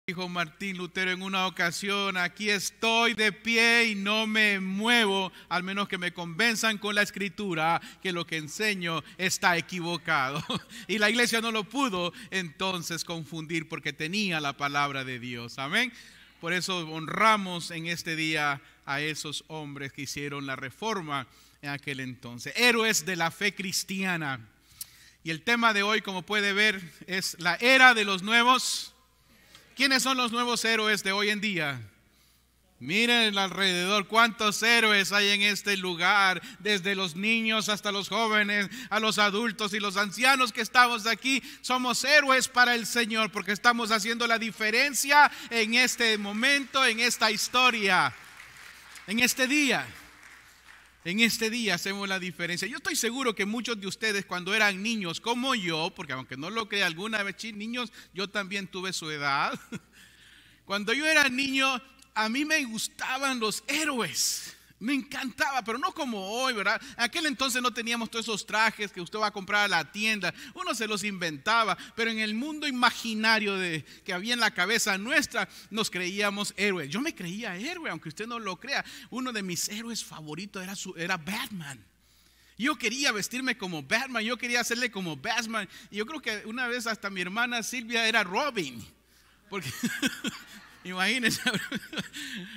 Dijo Martín Lutero en una ocasión: aquí estoy de pie y no me muevo, al menos que me convenzan con la escritura que lo que enseño está equivocado. Y la iglesia no lo pudo entonces confundir porque tenía la palabra de Dios. Amén. Por eso honramos en este día a esos hombres que hicieron la reforma en aquel entonces. Héroes de la fe cristiana. Y el tema de hoy, como puede ver, es la era de los nuevos. ¿Quiénes son los nuevos héroes de hoy en día? Miren alrededor cuántos héroes hay en este lugar, desde los niños hasta los jóvenes, a los adultos y los ancianos que estamos aquí. Somos héroes para el Señor porque estamos haciendo la diferencia en este momento, en esta historia, en este día. En este día hacemos la diferencia. Yo estoy seguro que muchos de ustedes cuando eran niños como yo, porque aunque no lo crea alguna vez, niños, yo también tuve su edad. Cuando yo era niño, a mí me gustaban los héroes. Me encantaba, pero no como hoy, ¿verdad? En aquel entonces no teníamos todos esos trajes que usted va a comprar a la tienda. Uno se los inventaba, pero en el mundo imaginario que había en la cabeza nuestra, nos creíamos héroes. Yo me creía héroe, aunque usted no lo crea. Uno de mis héroes favoritos era Batman. Yo quería vestirme como Batman, yo quería hacerle como Batman. Y yo creo que una vez hasta mi hermana Silvia era Robin. Porque... imagínense.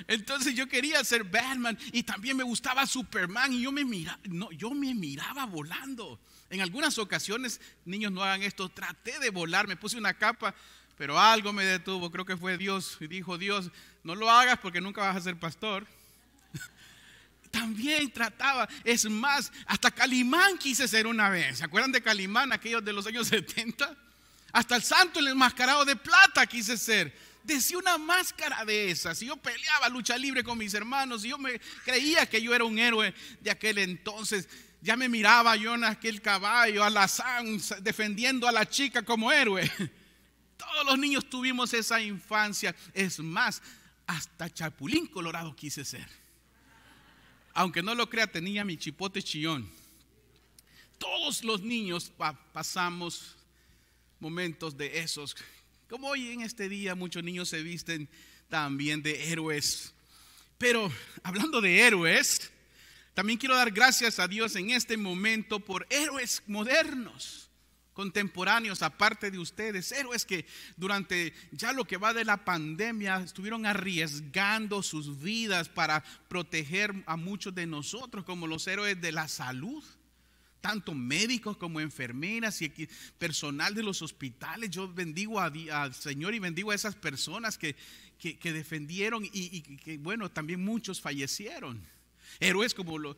Entonces yo quería ser Batman y también me gustaba Superman y yo me miraba volando. En algunas ocasiones, niños, no hagan esto, traté de volar, me puse una capa, pero algo me detuvo, creo que fue Dios, y dijo: Dios, no lo hagas porque nunca vas a ser pastor. También trataba, es más, hasta Calimán quise ser una vez. ¿Se acuerdan de Calimán, aquellos de los años 70? Hasta el santo, el enmascarado de plata quise ser. Decía una máscara de esas. Y yo peleaba lucha libre con mis hermanos y yo me creía que yo era un héroe de aquel entonces. Ya me miraba yo en aquel caballo alazán defendiendo a la chica como héroe. Todos los niños tuvimos esa infancia. Es más, hasta Chapulín Colorado quise ser. Aunque no lo crea, tenía mi chipote chillón. Todos los niños pasamos momentos de esos. Como hoy en este día muchos niños se visten también de héroes. Pero hablando de héroes, también quiero dar gracias a Dios en este momento por héroes modernos, contemporáneos, aparte de ustedes. Héroes que durante ya lo que va de la pandemia estuvieron arriesgando sus vidas para proteger a muchos de nosotros, como los héroes de la salud. Tanto médicos como enfermeras y personal de los hospitales. Yo bendigo al Señor y bendigo a esas personas que defendieron y que bueno, también muchos fallecieron. Héroes como los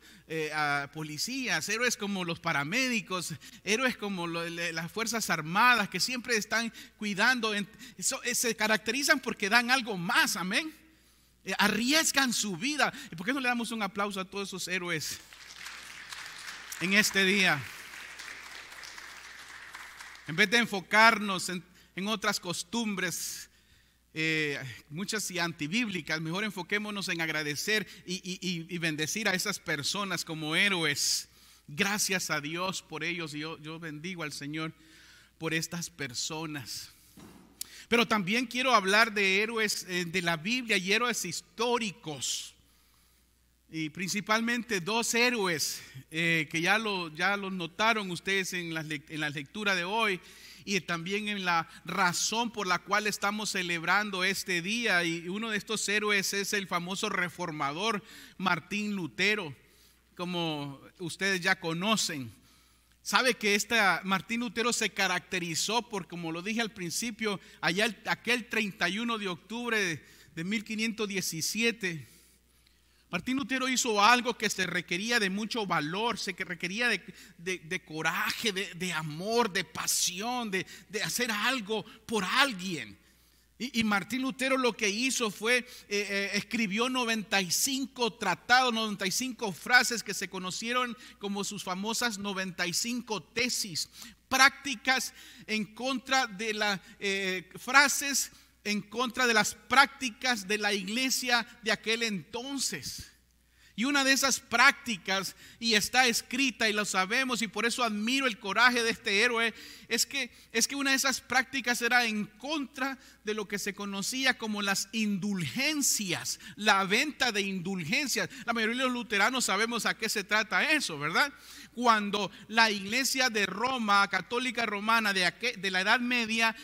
policías, héroes como los paramédicos, héroes como las fuerzas armadas que siempre están cuidando. Se caracterizan porque dan algo más, amén. Arriesgan su vida. ¿Y por qué no le damos un aplauso a todos esos héroes en este día? En vez de enfocarnos en otras costumbres, muchas y antibíblicas, mejor enfoquémonos en agradecer y bendecir a esas personas como héroes. Gracias a Dios por ellos, y yo bendigo al Señor por estas personas. Pero también quiero hablar de héroes de la Biblia y héroes históricos. Y principalmente dos héroes que ya los notaron ustedes en la lectura de hoy y también en la razón por la cual estamos celebrando este día. Y uno de estos héroes es el famoso reformador Martín Lutero, como ustedes ya conocen. Sabe que Martín Lutero se caracterizó por, como lo dije al principio, aquel 31 de octubre de 1517. Martín Lutero hizo algo que se requería de mucho valor, se requería de coraje, de amor, de pasión, de hacer algo por alguien. Y Martín Lutero lo que hizo fue, escribió 95 tratados, 95 frases que se conocieron como sus famosas 95 tesis, prácticas en contra de las frases, en contra de las prácticas de la iglesia de aquel entonces. Y una de esas prácticas, y está escrita y lo sabemos, y por eso admiro el coraje de este héroe, es que una de esas prácticas era en contra de lo que se conocía como las indulgencias, la venta de indulgencias. La mayoría de los luteranos sabemos a qué se trata eso, ¿verdad? Cuando la iglesia de Roma, católica romana de la Edad Media,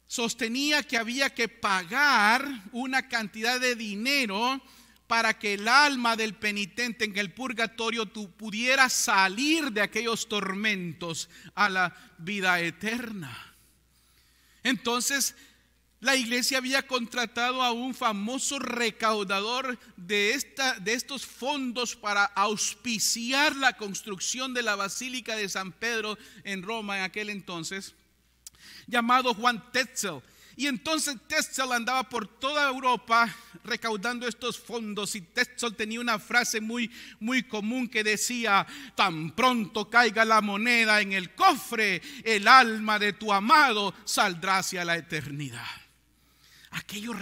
sostenía que había que pagar una cantidad de dinero para que el alma del penitente en el purgatorio pudiera salir de aquellos tormentos a la vida eterna. Entonces, la iglesia había contratado a un famoso recaudador de estos fondos para auspiciar la construcción de la Basílica de San Pedro en Roma en aquel entonces, llamado Juan Tetzel. Y entonces Tetzel andaba por toda Europa recaudando estos fondos, y Tetzel tenía una frase muy común que decía: tan pronto caiga la moneda en el cofre, el alma de tu amado saldrá hacia la eternidad. Aquello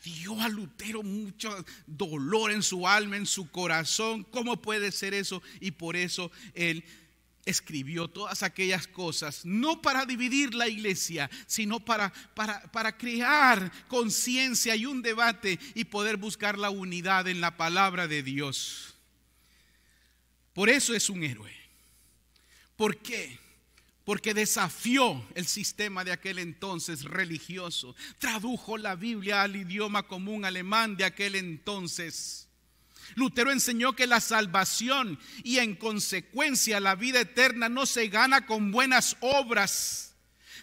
dio a Lutero mucho dolor en su alma, en su corazón. ¿Cómo puede ser eso? Y por eso él escribió todas aquellas cosas, no para dividir la iglesia, sino para crear conciencia y un debate y poder buscar la unidad en la palabra de Dios. Por eso es un héroe. ¿Por qué? Porque desafió el sistema de aquel entonces religioso, tradujo la Biblia al idioma común alemán de aquel entonces. Lutero enseñó que la salvación y en consecuencia la vida eterna no se gana con buenas obras,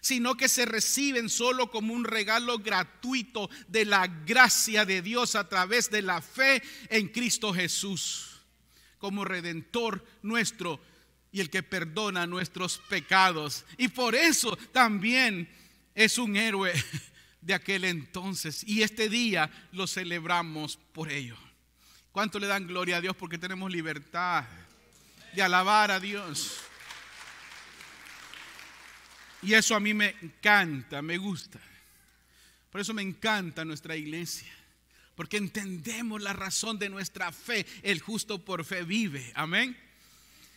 sino que se reciben solo como un regalo gratuito de la gracia de Dios a través de la fe en Cristo Jesús, como Redentor nuestro y el que perdona nuestros pecados. Y por eso también es un héroe de aquel entonces, y este día lo celebramos por ello. ¿Cuánto le dan gloria a Dios porque tenemos libertad de alabar a Dios? Y eso a mí me encanta, me gusta. Por eso me encanta nuestra iglesia, porque entendemos la razón de nuestra fe. El justo por fe vive, amén.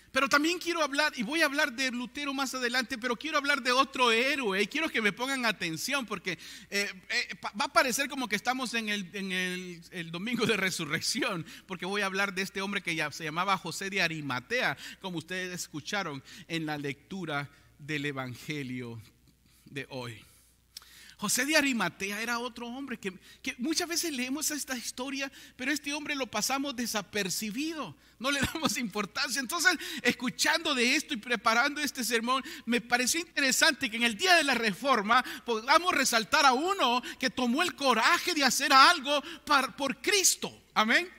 Pero también quiero hablar, y voy a hablar de Lutero más adelante, pero quiero hablar de otro héroe, y quiero que me pongan atención, porque va a parecer como que estamos en el domingo de resurrección, porque voy a hablar de este hombre que ya se llamaba José de Arimatea, como ustedes escucharon en la lectura del evangelio de hoy. José de Arimatea era otro hombre que muchas veces leemos esta historia, pero este hombre lo pasamos desapercibido, no le damos importancia. Entonces, escuchando de esto y preparando este sermón, me pareció interesante que en el día de la Reforma podamos resaltar a uno que tomó el coraje de hacer algo por Cristo. Amén.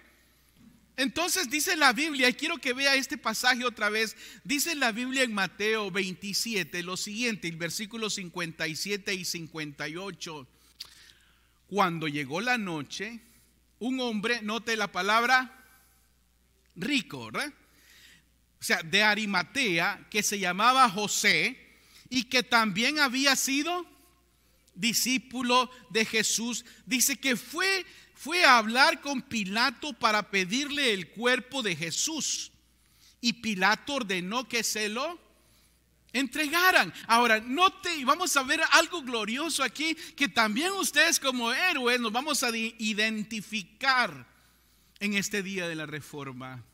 Entonces dice la Biblia, y quiero que vea este pasaje otra vez. Dice la Biblia en Mateo 27 lo siguiente, el versículos 57 y 58. Cuando llegó la noche, un hombre, note la palabra rico, ¿verdad? O sea, de Arimatea, que se llamaba José y que también había sido discípulo de Jesús, dice que fue a hablar con Pilato para pedirle el cuerpo de Jesús, y Pilato ordenó que se lo entregaran. Ahora, note, y vamos a ver algo glorioso aquí, que también ustedes como héroes nos vamos a identificar en este día de la Reforma,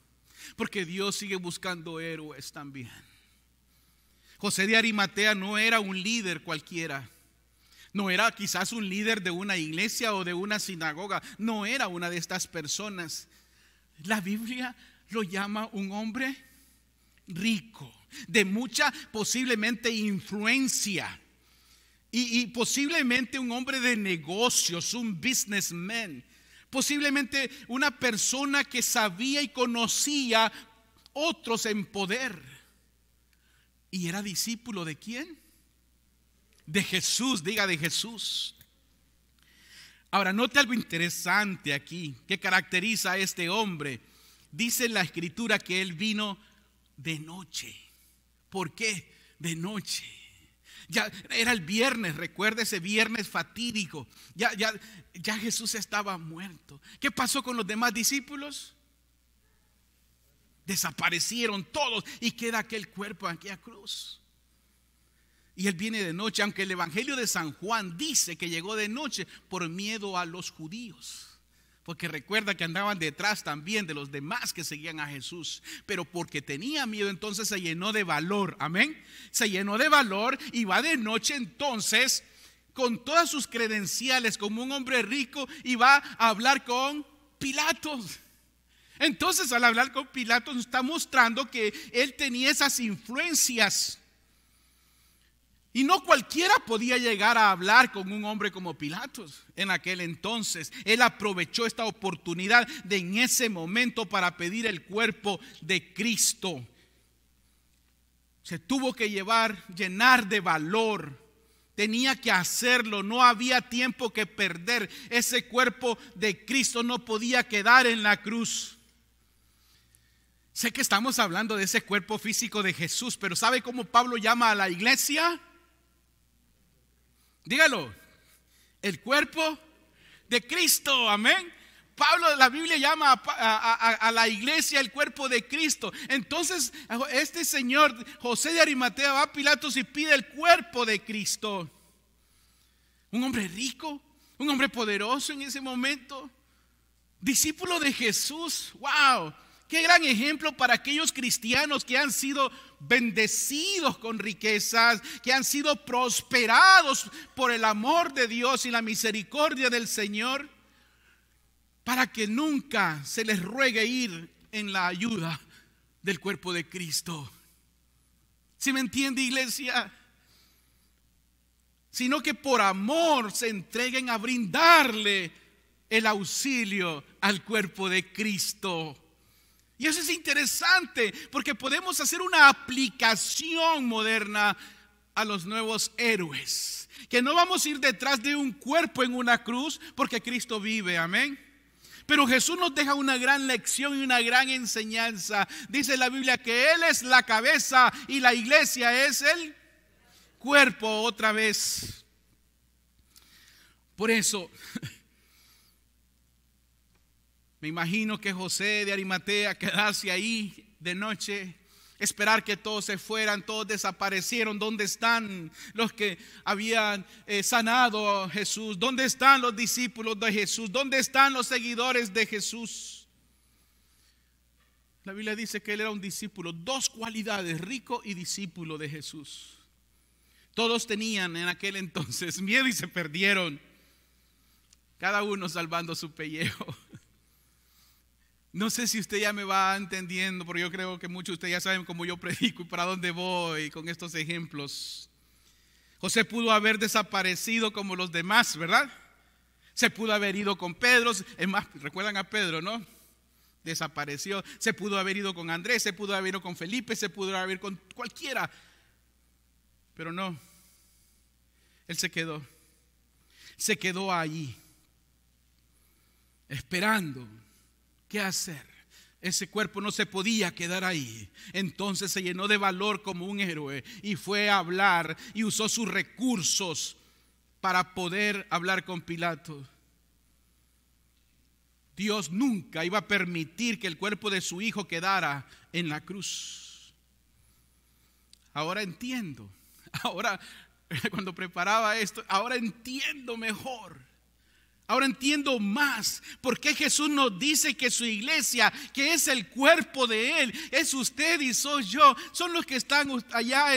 porque Dios sigue buscando héroes también. José de Arimatea no era un líder cualquiera. No era quizás un líder de una iglesia o de una sinagoga. No era una de estas personas. La Biblia lo llama un hombre rico, de mucha posiblemente influencia. Y posiblemente un hombre de negocios, un businessman. Posiblemente una persona que sabía y conocía otros en poder. ¿Y era discípulo de quién? De Jesús, diga de Jesús. Ahora, note algo interesante aquí que caracteriza a este hombre. Dice en la escritura que él vino de noche. ¿Por qué? De noche. Ya era el viernes, recuerda ese viernes fatídico. Ya Jesús estaba muerto. ¿Qué pasó con los demás discípulos? Desaparecieron todos y queda aquel cuerpo en aquella cruz. Y él viene de noche, aunque el Evangelio de San Juan dice que llegó de noche por miedo a los judíos. Porque recuerda que andaban detrás también de los demás que seguían a Jesús. Pero porque tenía miedo, entonces se llenó de valor. Amén. Se llenó de valor y va de noche entonces con todas sus credenciales como un hombre rico y va a hablar con Pilatos. Entonces al hablar con Pilatos está mostrando que él tenía esas influencias. Y no cualquiera podía llegar a hablar con un hombre como Pilatos en aquel entonces. Él aprovechó esta oportunidad de en ese momento para pedir el cuerpo de Cristo. Se tuvo que llenar de valor. Tenía que hacerlo, no había tiempo que perder. Ese cuerpo de Cristo no podía quedar en la cruz. Sé que estamos hablando de ese cuerpo físico de Jesús, pero ¿sabe cómo Pablo llama a la iglesia? Dígalo, el cuerpo de Cristo, amén. Pablo, la Biblia llama a la iglesia el cuerpo de Cristo. Entonces este señor José de Arimatea va a Pilatos y pide el cuerpo de Cristo. Un hombre rico, un hombre poderoso en ese momento, discípulo de Jesús. Wow, qué gran ejemplo para aquellos cristianos que han sido bendecidos con riquezas, que han sido prosperados por el amor de Dios y la misericordia del Señor, para que nunca se les ruegue ir en la ayuda del cuerpo de Cristo. ¿Sí me entiende, iglesia? Sino que por amor se entreguen a brindarle el auxilio al cuerpo de Cristo. Y eso es interesante porque podemos hacer una aplicación moderna a los nuevos héroes. Que no vamos a ir detrás de un cuerpo en una cruz porque Cristo vive, amén. Pero Jesús nos deja una gran lección y una gran enseñanza. Dice la Biblia que Él es la cabeza y la iglesia es el cuerpo otra vez. Por eso me imagino que José de Arimatea quedarse ahí de noche, esperar que todos se fueran, todos desaparecieron. ¿Dónde están los que habían sanado a Jesús? ¿Dónde están los discípulos de Jesús? ¿Dónde están los seguidores de Jesús? La Biblia dice que él era un discípulo, dos cualidades, rico y discípulo de Jesús. Todos tenían en aquel entonces miedo y se perdieron, cada uno salvando su pellejo. No sé si usted ya me va entendiendo, porque yo creo que muchos de ustedes ya saben cómo yo predico y para dónde voy con estos ejemplos. José pudo haber desaparecido como los demás, ¿verdad? Se pudo haber ido con Pedro, es más, recuerdan a Pedro, ¿no? Desapareció. Se pudo haber ido con Andrés, se pudo haber ido con Felipe, se pudo haber ido con cualquiera. Pero no, él se quedó allí, esperando. ¿Qué hacer? Ese cuerpo no se podía quedar ahí. Entonces se llenó de valor como un héroe y fue a hablar y usó sus recursos para poder hablar con Pilato. Dios nunca iba a permitir que el cuerpo de su hijo quedara en la cruz. Ahora entiendo. Ahora, cuando preparaba esto, ahora entiendo mejor. Ahora entiendo más por qué Jesús nos dice que su iglesia, que es el cuerpo de Él, es usted y soy yo. Son los que están allá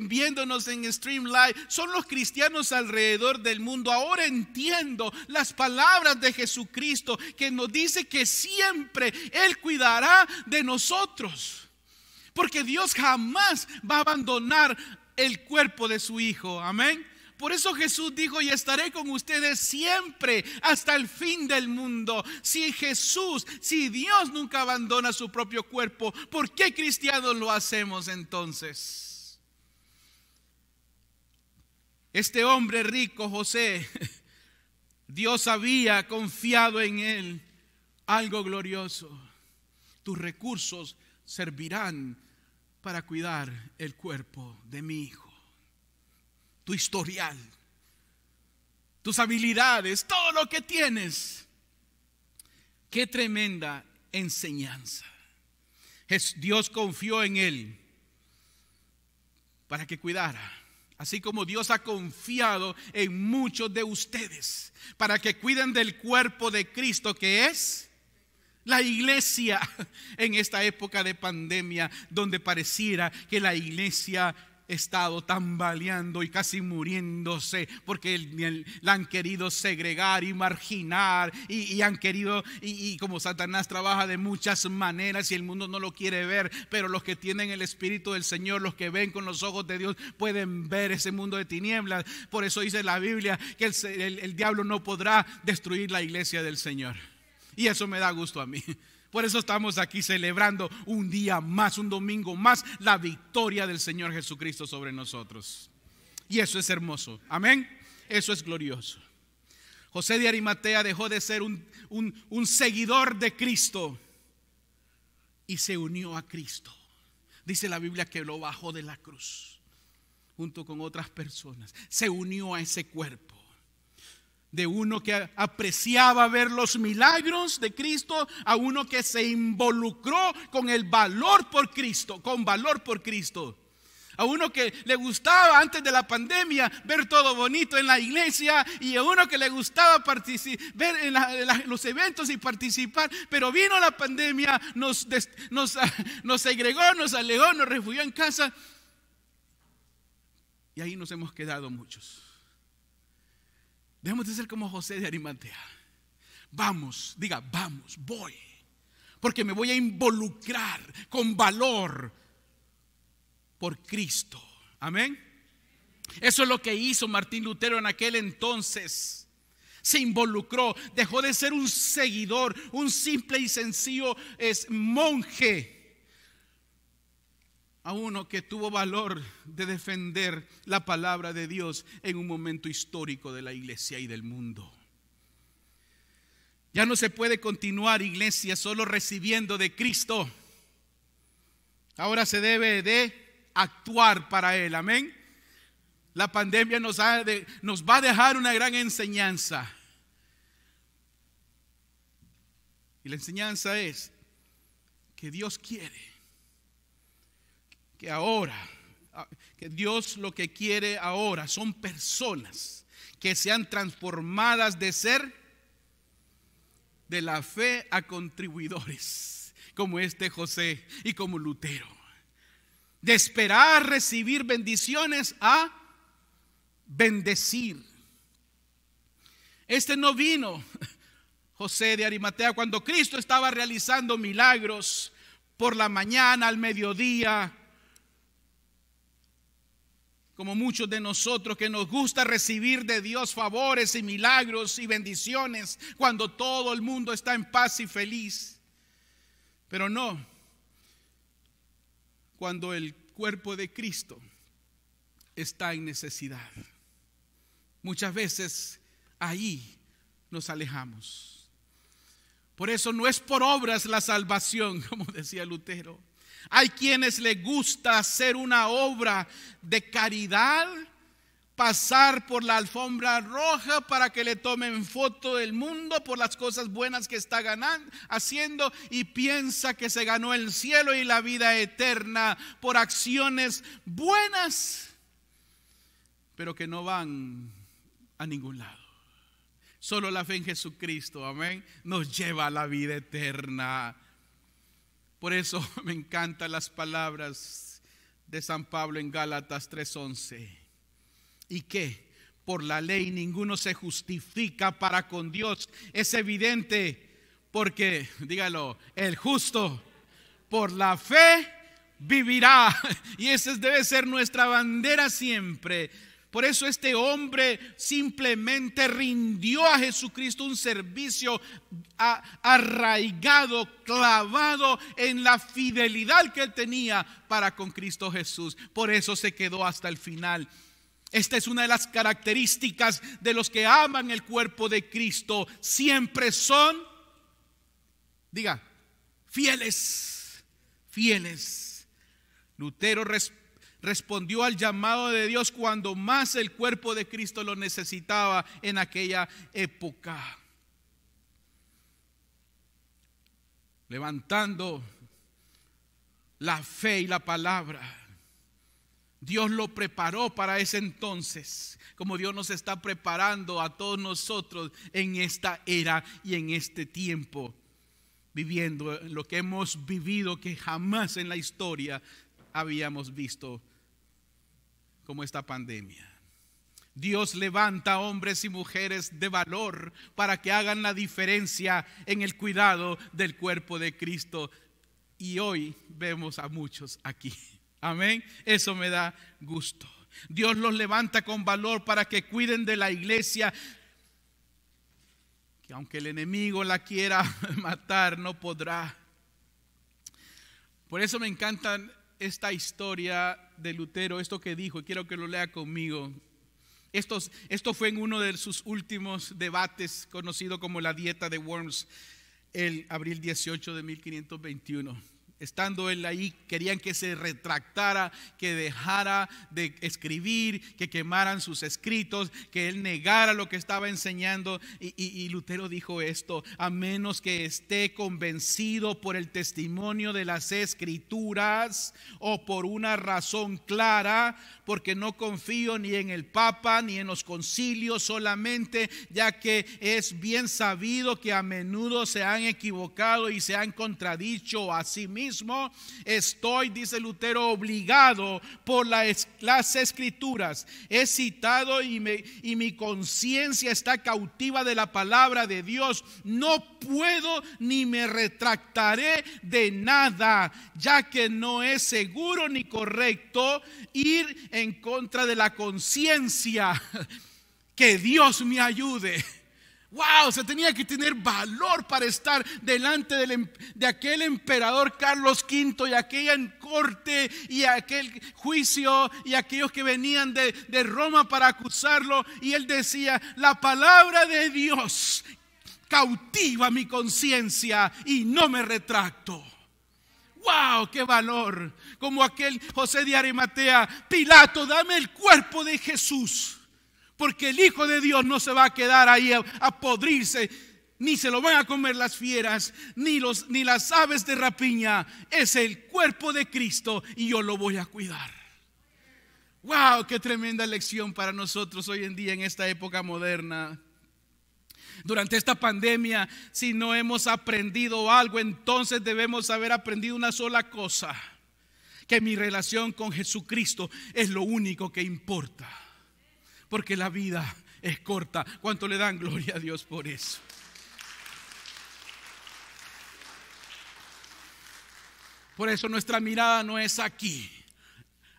viéndonos en Stream Live. Son los cristianos alrededor del mundo. Ahora entiendo las palabras de Jesucristo que nos dice que siempre Él cuidará de nosotros. Porque Dios jamás va a abandonar el cuerpo de su Hijo. Amén. Por eso Jesús dijo: y estaré con ustedes siempre hasta el fin del mundo. Si Dios nunca abandona su propio cuerpo, ¿por qué cristianos lo hacemos entonces? Este hombre rico, José, Dios había confiado en él algo glorioso. Tus recursos servirán para cuidar el cuerpo de mi hijo. Tu historial, tus habilidades, todo lo que tienes. Qué tremenda enseñanza. Dios confió en él para que cuidara. Así como Dios ha confiado en muchos de ustedes para que cuiden del cuerpo de Cristo, que es la iglesia, en esta época de pandemia donde pareciera que la iglesia ha estado tambaleando y casi muriéndose porque la han querido segregar y marginar y han querido, y como Satanás trabaja de muchas maneras y el mundo no lo quiere ver, pero los que tienen el Espíritu del Señor, los que ven con los ojos de Dios, pueden ver ese mundo de tinieblas. Por eso dice la Biblia que el diablo no podrá destruir la iglesia del Señor, y eso me da gusto a mí. Por eso estamos aquí celebrando un día más, un domingo más, la victoria del Señor Jesucristo sobre nosotros. Y eso es hermoso, amén. Eso es glorioso. José de Arimatea dejó de ser un seguidor de Cristo y se unió a Cristo. Dice la Biblia que lo bajó de la cruz junto con otras personas. Se unió a ese cuerpo de uno que apreciaba ver los milagros de Cristo a uno que se involucró con el valor por Cristo, con valor por Cristo. A uno que le gustaba antes de la pandemia ver todo bonito en la iglesia, y a uno que le gustaba ver en los eventos y participar, pero vino la pandemia, nos segregó, nos alejó, nos refugió en casa, y ahí nos hemos quedado muchos. Debemos de ser como José de Arimatea. Vamos, diga, vamos, voy, porque me voy a involucrar con valor por Cristo. Amén. Eso es lo que hizo Martín Lutero en aquel entonces. Se involucró, dejó de ser un seguidor, un simple y sencillo monje, a uno que tuvo valor de defender la palabra de Dios en un momento histórico de la iglesia y del mundo. Ya no se puede continuar, iglesia, solo recibiendo de Cristo. Ahora se debe de actuar para Él, amén. La pandemia nos va a dejar una gran enseñanza. Y la enseñanza es que Dios quiere que Dios lo que quiere ahora son personas que sean transformadas de ser de la fe a contribuidores, como José y como Lutero, de esperar recibir bendiciones a bendecir. No vino José de Arimatea cuando Cristo estaba realizando milagros por la mañana, al mediodía, como muchos de nosotros que nos gusta recibir de Dios favores y milagros y bendiciones cuando todo el mundo está en paz y feliz. Pero no, cuando el cuerpo de Cristo está en necesidad. Muchas veces ahí nos alejamos. Por eso no es por obras la salvación, como decía Lutero. Hay quienes les gusta hacer una obra de caridad, pasar por la alfombra roja para que le tomen foto del mundo por las cosas buenas que está haciendo, y piensa que se ganó el cielo y la vida eterna por acciones buenas, pero que no van a ningún lado. Solo la fe en Jesucristo, amén, nos lleva a la vida eterna. Por eso me encantan las palabras de San Pablo en Gálatas 3:11. Y que por la ley ninguno se justifica para con Dios. Es evidente porque, dígalo, el justo por la fe vivirá. Y esa debe ser nuestra bandera siempre. Por eso este hombre simplemente rindió a Jesucristo un servicio arraigado, clavado en la fidelidad que él tenía para con Cristo Jesús. Por eso se quedó hasta el final. Esta es una de las características de los que aman el cuerpo de Cristo. Siempre son, diga, fieles, fieles. Lutero respondió al llamado de Dios cuando más el cuerpo de Cristo lo necesitaba en aquella época. Levantando la fe y la palabra. Dios lo preparó para ese entonces, como Dios nos está preparando a todos nosotros en esta era y en este tiempo, viviendo lo que hemos vivido, que jamás en la historia habíamos visto, como esta pandemia. Dios levanta hombres y mujeres de valor para que hagan la diferencia en el cuidado del cuerpo de Cristo. Y hoy vemos a muchos aquí. Amén. Eso me da gusto. Dios los levanta con valor para que cuiden de la iglesia, que aunque el enemigo la quiera matar, no podrá. Por eso me encanta esta historia de Lutero, esto que dijo, y quiero que lo lea conmigo. Esto fue en uno de sus últimos debates, conocido como la Dieta de Worms, el abril 18 de 1521. Estando él ahí, querían que se retractara, que dejara de escribir, que quemaran sus escritos, que él negara lo que estaba enseñando. Y Lutero dijo esto: a menos que esté convencido por el testimonio de las escrituras o por una razón clara, porque no confío ni en el Papa ni en los concilios solamente, ya que es bien sabido que a menudo se han equivocado y se han contradicho a sí mismos. Estoy, dice Lutero, obligado por las escrituras. He citado y mi conciencia está cautiva de la palabra de Dios. No puedo ni me retractaré de nada, ya que no es seguro ni correcto ir en contra de la conciencia. Que Dios me ayude. Wow, se tenía que tener valor para estar delante de aquel emperador Carlos V y aquella corte y aquel juicio y aquellos que venían de Roma para acusarlo. Y él decía: la palabra de Dios cautiva mi conciencia y no me retracto. ¡Wow! ¡Qué valor! Como aquel José de Arimatea: Pilato, dame el cuerpo de Jesús, porque el Hijo de Dios no se va a quedar ahí a podrirse, ni se lo van a comer las fieras, ni las aves de rapiña. Es el cuerpo de Cristo y yo lo voy a cuidar. ¡Wow! ¡Qué tremenda lección para nosotros hoy en día, en esta época moderna! Durante esta pandemia, si no hemos aprendido algo, entonces debemos haber aprendido una sola cosa: que mi relación con Jesucristo es lo único que importa. Porque la vida es corta. ¿Cuánto le dan gloria a Dios por eso? Por eso nuestra mirada no es aquí.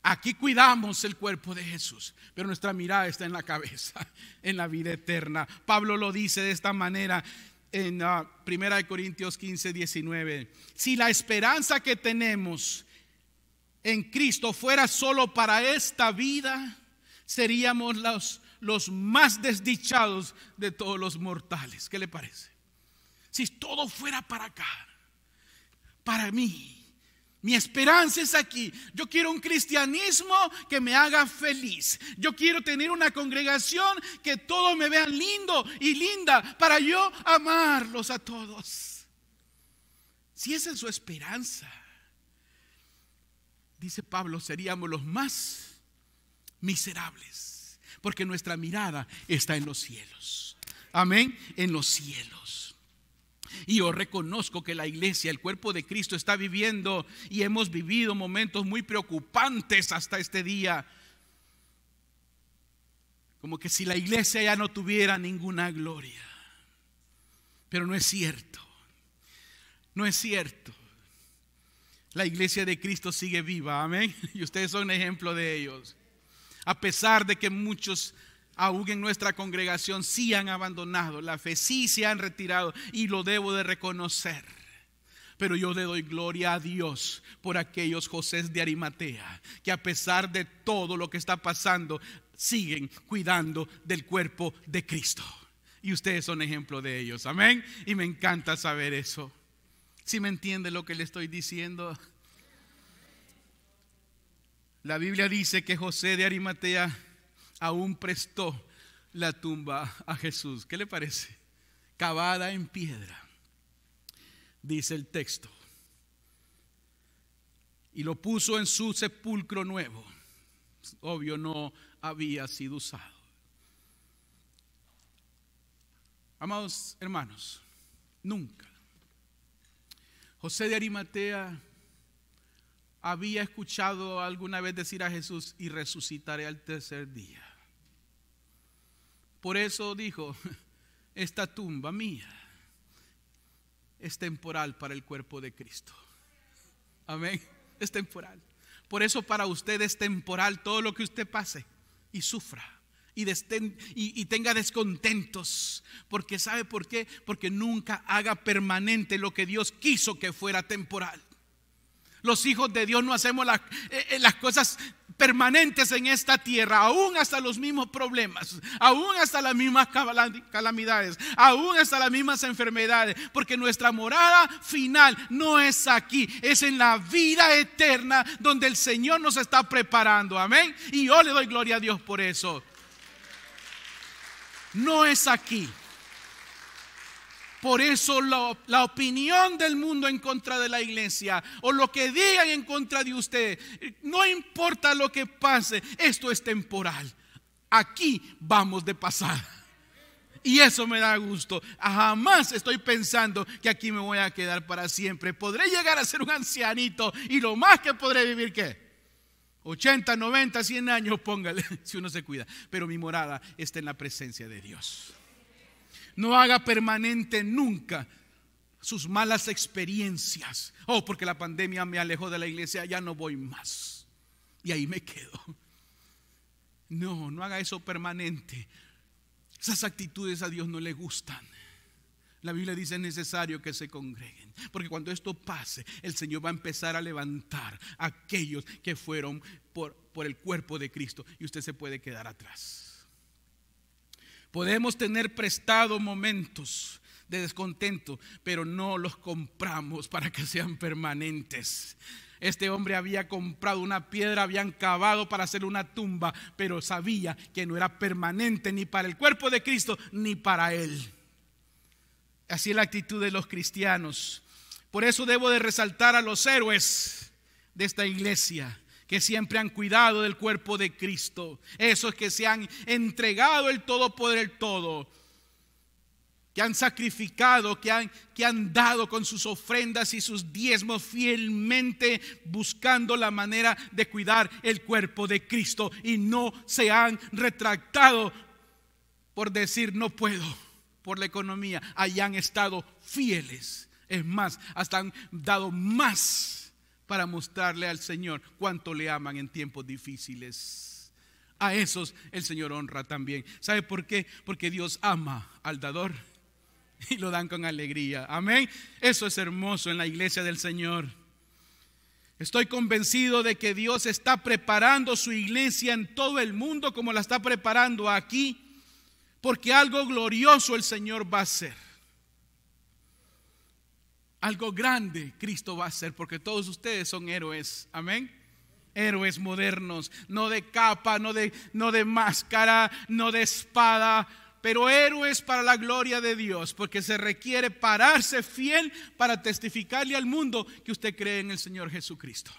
Aquí cuidamos el cuerpo de Jesús, pero nuestra mirada está en la cabeza, en la vida eterna. Pablo lo dice de esta manera en 1 Corintios 15, 19. Si la esperanza que tenemos en Cristo fuera solo para esta vida, seríamos los más desdichados de todos los mortales. ¿Qué le parece? Si todo fuera para acá, para mí, mi esperanza es aquí. Yo quiero un cristianismo que me haga feliz. Yo quiero tener una congregación que todos me vean lindo y linda para yo amarlos a todos. Si esa es su esperanza, dice Pablo, seríamos los más miserables, porque nuestra mirada está en los cielos. Amén, en los cielos. Y yo reconozco que la iglesia, el cuerpo de Cristo, está viviendo y hemos vivido momentos muy preocupantes hasta este día, como que si la iglesia ya no tuviera ninguna gloria. Pero no es cierto. No es cierto. La iglesia de Cristo sigue viva, amén. Y ustedes son ejemplo de ellos. A pesar de que muchos aún en nuestra congregación sí han abandonado la fe, sí se han retirado, y lo debo de reconocer. Pero yo le doy gloria a Dios por aquellos José de Arimatea que a pesar de todo lo que está pasando siguen cuidando del cuerpo de Cristo. Y ustedes son ejemplo de ellos, amén. Y me encanta saber eso. ¿Sí me entiende lo que le estoy diciendo? La Biblia dice que José de Arimatea aún prestó la tumba a Jesús. ¿Qué le parece? Cavada en piedra. Dice el texto. y lo puso en su sepulcro nuevo. Obvio, no había sido usado. Amados hermanos, nunca José de Arimatea había escuchado alguna vez decir a Jesús: y resucitaré al tercer día. Por eso dijo: esta tumba mía es temporal para el cuerpo de Cristo. Amén. Es temporal. Por eso para usted es temporal todo lo que usted pase y sufra y tenga descontentos. Porque ¿sabe por qué? Porque nunca haga permanente lo que Dios quiso que fuera temporal. Los hijos de Dios no hacemos las cosas permanentes en esta tierra, aún hasta los mismos problemas, aún hasta las mismas calamidades, aún hasta las mismas enfermedades, porque nuestra morada final no es aquí, es en la vida eterna donde el Señor nos está preparando. Amén. Y yo le doy gloria a Dios por eso. No es aquí. Por eso la opinión del mundo en contra de la iglesia, o lo que digan en contra de usted, no importa lo que pase, esto es temporal. Aquí vamos de pasada. Y eso me da gusto. Jamás estoy pensando que aquí me voy a quedar para siempre. Podré llegar a ser un ancianito y lo más que podré vivir, ¿qué? 80, 90, 100 años, póngale, si uno se cuida. Pero mi morada está en la presencia de Dios. No haga permanente nunca sus malas experiencias. Oh, porque la pandemia me alejó de la iglesia, ya no voy más. Y ahí me quedo. No, no haga eso permanente. Esas actitudes a Dios no le gustan. La Biblia dice: es necesario que se congreguen. Porque cuando esto pase, el Señor va a empezar a levantar a aquellos que fueron por el cuerpo de Cristo. Y usted se puede quedar atrás. Podemos tener prestado momentos de descontento, pero no los compramos para que sean permanentes. Este hombre había comprado una piedra, habían cavado para hacer una tumba, pero sabía que no era permanente ni para el cuerpo de Cristo ni para él. Así es la actitud de los cristianos. Por eso debo de resaltar a los héroes de esta iglesia, que siempre han cuidado del cuerpo de Cristo. Esos que se han entregado el todo por el todo, que han sacrificado, que han dado con sus ofrendas y sus diezmos fielmente, buscando la manera de cuidar el cuerpo de Cristo, y no se han retractado por decir no puedo por la economía. Allá han estado fieles. Es más, hasta han dado más para mostrarle al Señor cuánto le aman en tiempos difíciles. A esos el Señor honra también. ¿Sabe por qué? Porque Dios ama al dador y lo dan con alegría. Amén. Eso es hermoso en la iglesia del Señor. Estoy convencido de que Dios está preparando su iglesia en todo el mundo como la está preparando aquí, porque algo glorioso el Señor va a hacer. Algo grande Cristo va a hacer, porque todos ustedes son héroes. Amén. Héroes modernos, no de capa, no de máscara, no de espada, pero héroes para la gloria de Dios, porque se requiere pararse fiel para testificarle al mundo que usted cree en el Señor Jesucristo.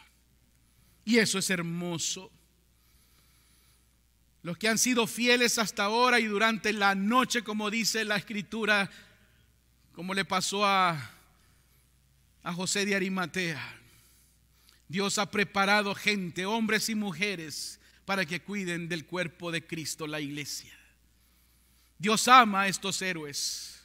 Y eso es hermoso. Los que han sido fieles hasta ahora y durante la noche, como dice la Escritura, como le pasó a José de Arimatea. Dios ha preparado gente, hombres y mujeres, para que cuiden del cuerpo de Cristo, la iglesia. Dios ama a estos héroes.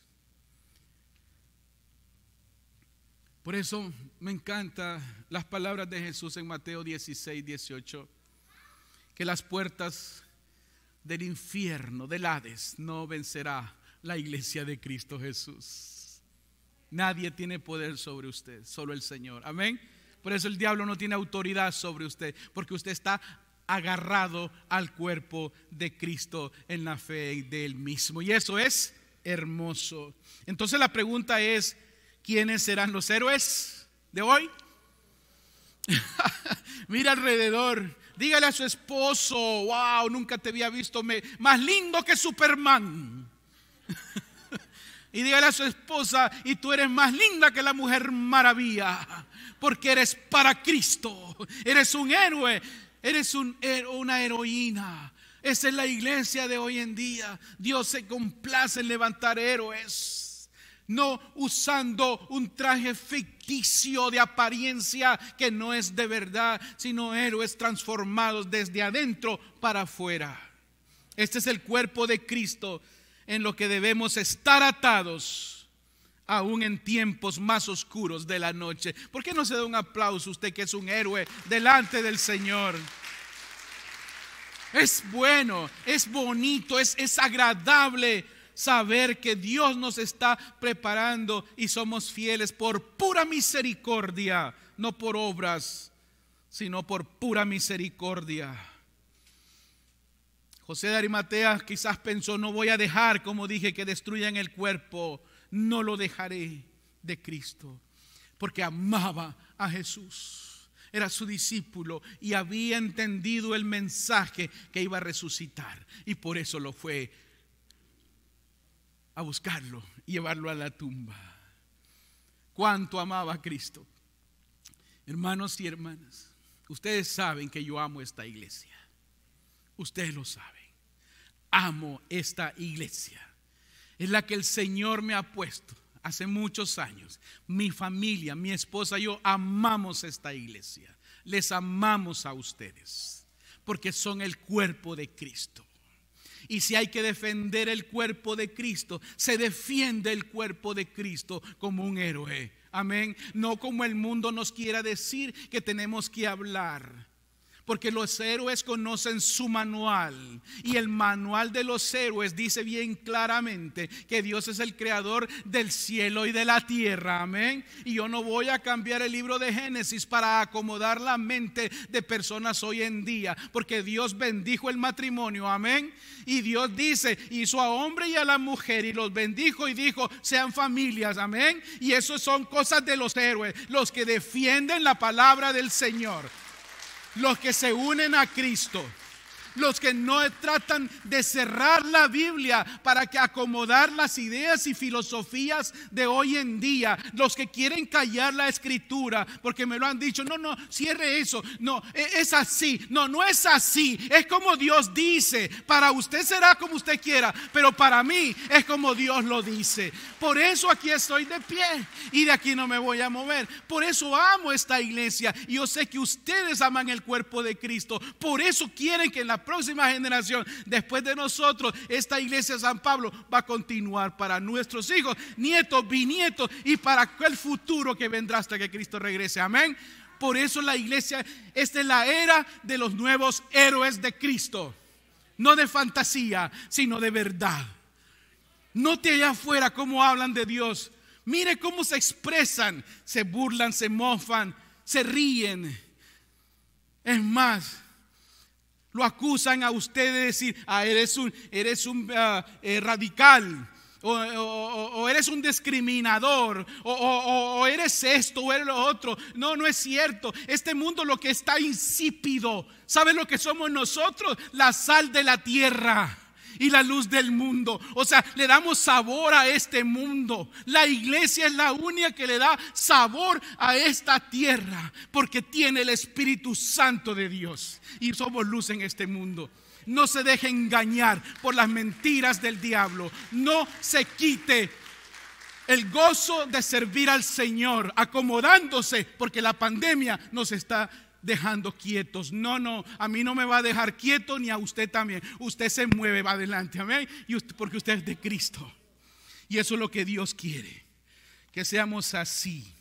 Por eso me encantan las palabras de Jesús en Mateo 16, 18, que las puertas del infierno, del Hades, no vencerá la iglesia de Cristo Jesús. Nadie tiene poder sobre usted, solo el Señor. Amén. Por eso el diablo no tiene autoridad sobre usted, porque usted está agarrado al cuerpo de Cristo en la fe de Él mismo. Y eso es hermoso. Entonces la pregunta es: ¿quiénes serán los héroes de hoy? Mira alrededor, dígale a su esposo: wow, nunca te había visto más lindo que Superman. Y dígale a su esposa: y tú eres más linda que la Mujer Maravilla, porque eres para Cristo. Eres un héroe, eres una heroína. Esa es la iglesia de hoy en día. Dios se complace en levantar héroes, no usando un traje ficticio de apariencia que no es de verdad, sino héroes transformados desde adentro para afuera. Este es el cuerpo de Cristo, en lo que debemos estar atados, aún en tiempos más oscuros de la noche. ¿Por qué no se da un aplauso usted, que es un héroe delante del Señor? Es bueno, es bonito, es agradable saber que Dios nos está preparando y somos fieles por pura misericordia, no por obras, sino por pura misericordia. José de Arimatea quizás pensó: no voy a dejar, como dije, que destruyan el cuerpo. No lo dejaré de Cristo, porque amaba a Jesús. Era su discípulo y había entendido el mensaje que iba a resucitar. Y por eso lo fue a buscarlo y llevarlo a la tumba. Cuánto amaba a Cristo. Hermanos y hermanas, ustedes saben que yo amo esta iglesia. Ustedes lo saben. Amo esta iglesia. Es la que el Señor me ha puesto hace muchos años. Mi familia, mi esposa y yo amamos esta iglesia. Les amamos a ustedes, porque son el cuerpo de Cristo. Y si hay que defender el cuerpo de Cristo, se defiende el cuerpo de Cristo como un héroe. Amén. No como el mundo nos quiera decir que tenemos que hablar. Porque los héroes conocen su manual. Y el manual de los héroes dice bien claramente que Dios es el creador del cielo y de la tierra. Amén. Y yo no voy a cambiar el libro de Génesis para acomodar la mente de personas hoy en día. Porque Dios bendijo el matrimonio. Amén. Y Dios dice: hizo a hombre y a la mujer, y los bendijo y dijo: sean familias. Amén. Y eso son cosas de los héroes, los que defienden la palabra del Señor. Los que se unen a Cristo, los que no tratan de cerrar la Biblia para que acomodar las ideas y filosofías de hoy en día, los que quieren callar la Escritura porque me lo han dicho: no, cierre eso, no, es así, no es así, es como Dios dice. Para usted será como usted quiera, pero para mí es como Dios lo dice. Por eso aquí estoy de pie y de aquí no me voy a mover. Por eso amo esta iglesia, y yo sé que ustedes aman el cuerpo de Cristo. Por eso quieren que en la próxima generación, después de nosotros, esta iglesia de San Pablo va a continuar para nuestros hijos, nietos, bisnietos, y para aquel futuro que vendrá hasta que Cristo regrese. Amén. Por eso la iglesia, esta es la era de los nuevos héroes de Cristo. No de fantasía, sino de verdad. Note allá afuera cómo hablan de Dios. Mire cómo se expresan. Se burlan, se mofan, se ríen. Es más, lo acusan a usted de decir: eres un radical, o eres un discriminador, o eres esto, o eres lo otro. No es cierto. Este mundo lo que está insípido. ¿Sabe lo que somos nosotros? La sal de la tierra y la luz del mundo. O sea, le damos sabor a este mundo. La iglesia es la única que le da sabor a esta tierra, porque tiene el Espíritu Santo de Dios, y somos luz en este mundo. No se deje engañar por las mentiras del diablo. No se quite el gozo de servir al Señor acomodándose porque la pandemia nos está dejando quietos. No, a mí no me va a dejar quieto, ni a usted también. Usted se mueve, va adelante, amén. Porque usted es de Cristo, y eso es lo que Dios quiere, que seamos así.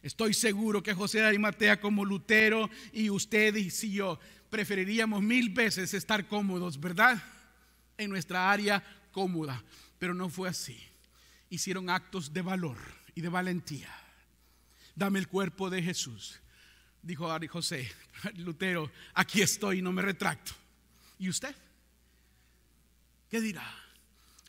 Estoy seguro que José de Arimatea, como Lutero, y usted y yo preferiríamos 1000 veces estar cómodos, ¿verdad? En nuestra área cómoda, pero no fue así. Hicieron actos de valor y de valentía. Dame el cuerpo de Jesús. Dijo José, Lutero: aquí estoy, no me retracto. ¿Y usted qué dirá?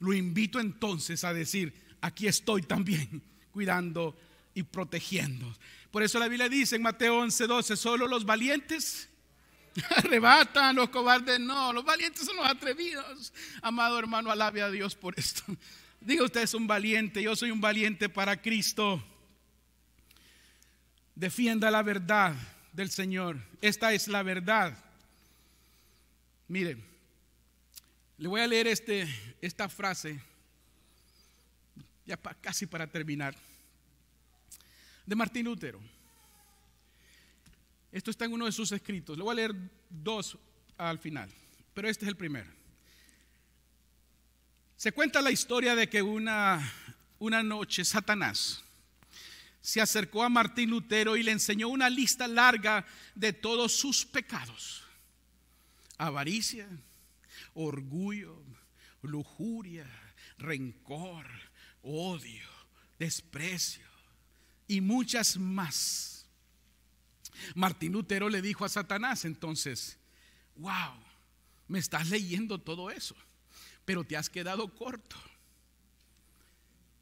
Lo invito entonces a decir: aquí estoy también, cuidando y protegiendo. Por eso la Biblia dice en Mateo 11:12: solo los valientes arrebatan, los cobardes no. Los valientes son los atrevidos. Amado hermano, alabe a Dios por esto. Diga usted, es un valiente. Yo soy un valiente para Cristo. Defienda la verdad del Señor. Esta es la verdad. Mire, le voy a leer esta frase, ya casi para terminar, de Martín Lutero. Esto está en uno de sus escritos. Le voy a leer dos al final, pero este es el primero. Se cuenta la historia de que una noche Satanás se acercó a Martín Lutero y le enseñó una lista larga de todos sus pecados: avaricia, orgullo, lujuria, rencor, odio, desprecio y muchas más. Martín Lutero le dijo a Satanás entonces: wow, me estás leyendo todo eso, pero te has quedado corto.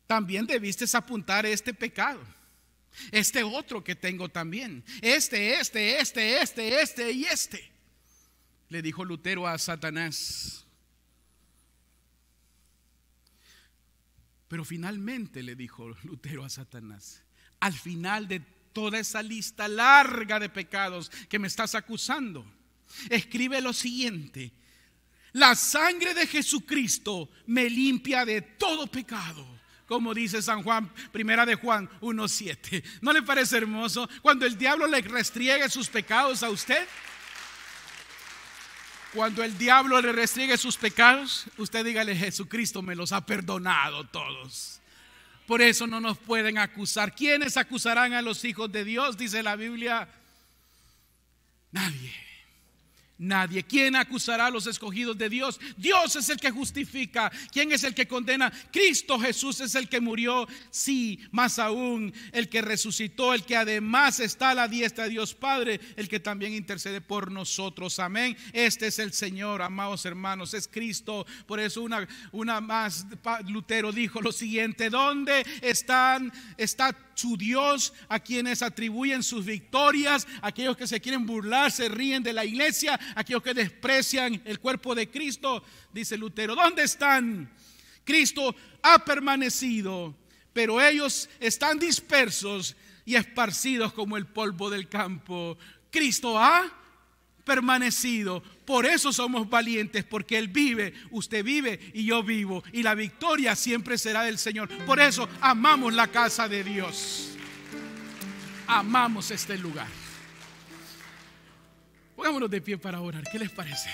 También debiste apuntar este pecado, este otro que tengo también, este y este. Le dijo Lutero a Satanás. Pero finalmente le dijo Lutero a Satanás: al final de toda esa lista larga de pecados que me estás acusando, escribe lo siguiente: la sangre de Jesucristo me limpia de todo pecado, como dice San Juan, primera de Juan 1:7. ¿No le parece hermoso cuando el diablo le restriegue sus pecados a usted? Cuando el diablo le restriegue sus pecados, usted dígale: Jesucristo me los ha perdonado todos. Por eso no nos pueden acusar. ¿Quiénes acusarán a los hijos de Dios? Dice la Biblia. Nadie. Nadie. ¿Quién acusará a los escogidos de Dios? Dios es el que justifica. ¿Quién es el que condena? Cristo Jesús es el que murió, sí, más aún el que resucitó, el que además está a la diestra de Dios Padre, el que también intercede por nosotros. Amén. Este es el Señor, amados hermanos, es Cristo. Por eso una más, Lutero dijo lo siguiente: ¿dónde está su Dios a quienes atribuyen sus victorias? Aquellos que se quieren burlar, se ríen de la iglesia, aquellos que desprecian el cuerpo de Cristo. Dice Lutero: ¿dónde están? Cristo ha permanecido, pero ellos están dispersos y esparcidos como el polvo del campo. Cristo ha permanecido. Por eso somos valientes, porque Él vive, usted vive y yo vivo, y la victoria siempre será del Señor. Por eso amamos la casa de Dios, amamos este lugar. Pongámonos de pie para orar. ¿Qué les parece?